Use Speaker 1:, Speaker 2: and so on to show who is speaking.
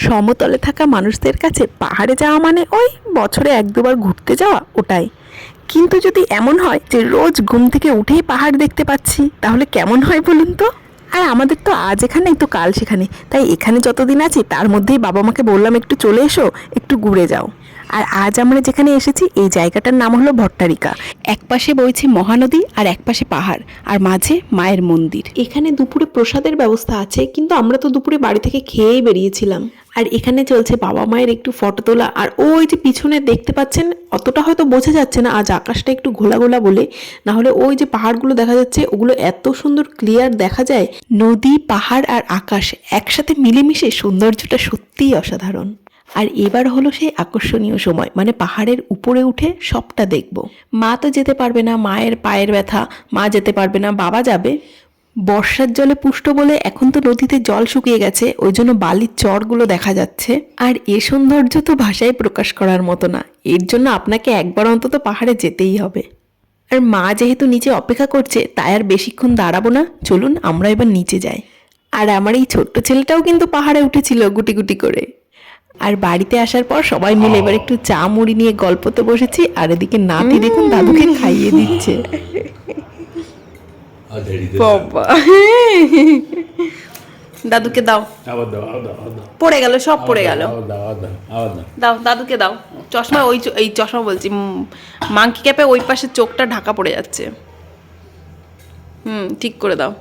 Speaker 1: সমতলে থাকা মানুষদের কাছে পাহাড়ে যাওয়া মানে ওই বছরে 1-2বার ঘুরতে যাওয়া, ওটাই। কিন্তু যদি এমন হয় যে রোজ ঘুম থেকে উঠেই পাহাড় দেখতে পাচ্ছি, তাহলে কেমন হয় বলুন তো? আর আমাদের তো আজ এখানে তো কাল সেখানে, তাই এখানে যতদিন আছি তার মধ্যেই বাবা মাকে বললাম একটু চলে এসো, একটু ঘুরে যাও। আর আজ আমরা যেখানে এসেছি এই জায়গাটার নাম হলো ভট্টারিকা। একপাশে বইছে মহানদী আর একপাশে পাহাড়, আর মাঝে মায়ের মন্দির। এখানে দুপুরে প্রসাদের ব্যবস্থা আছে, কিন্তু আমরা তো দুপুরে বাড়ি থেকে খেয়েই বেরিয়েছিলাম। আর এখানে চলছে বাবা মায়ের একটু ফটো তোলা। আর ওই যে পিছনে দেখতে পাচ্ছেন, অতটা হয়তো বোঝা যাচ্ছে না, আজ আকাশটা একটু ঘোলা ঘোলা বলে, না হলে ওই যে পাহাড়গুলো দেখা যাচ্ছে ওগুলো এত সুন্দর ক্লিয়ার দেখা যায়। নদী, পাহাড় আর আকাশ একসাথে মিলেমিশে সৌন্দর্যটা সত্যিই অসাধারণ। আর এবার হলো সেই আকর্ষণীয় সময়, মানে পাহাড়ের উপরে উঠে সবটা দেখব। মা তো যেতে পারবে না, মায়ের পায়ের ব্যথা, মা যেতে পারবে না, বাবা যাবে। বর্ষার জলে পুষ্ট বলে এখন তো নদীতে জল শুকিয়ে গেছে, ওই জন্য বালির চরগুলো দেখা যাচ্ছে। আর এ সৌন্দর্য তো ভাষায় প্রকাশ করার মতো না, এর জন্য আপনাকে একবার অন্তত পাহাড়ে যেতেই হবে। আর মা যেহেতু নিচে অপেক্ষা করছে, তাই আর বেশিক্ষণ দাঁড়াবো না, চলুন আমরা এবার নিচে যাই। আর আমার এই ছোট্ট ছেলেটাও কিন্তু পাহাড়ে উঠেছিল গুটি গুটি করে। আর বাড়িতে আসার পর সবাই মিলে এবার একটু চা মুড়ি নিয়ে গল্পতে বসেছি, আর এদিকে নাতি দেখুন দাদুকে খাইয়ে দিচ্ছে। বাবা, দাদুকে দাও। পড়ে গেল, সব পড়ে গেল। দাও দাদুকে দাও। চশমা, ওই এই চশমা বলছি, মাংকি ক্যাপে ওই পাশে চোখটা ঢাকা পড়ে যাচ্ছে। ঠিক করে দাও।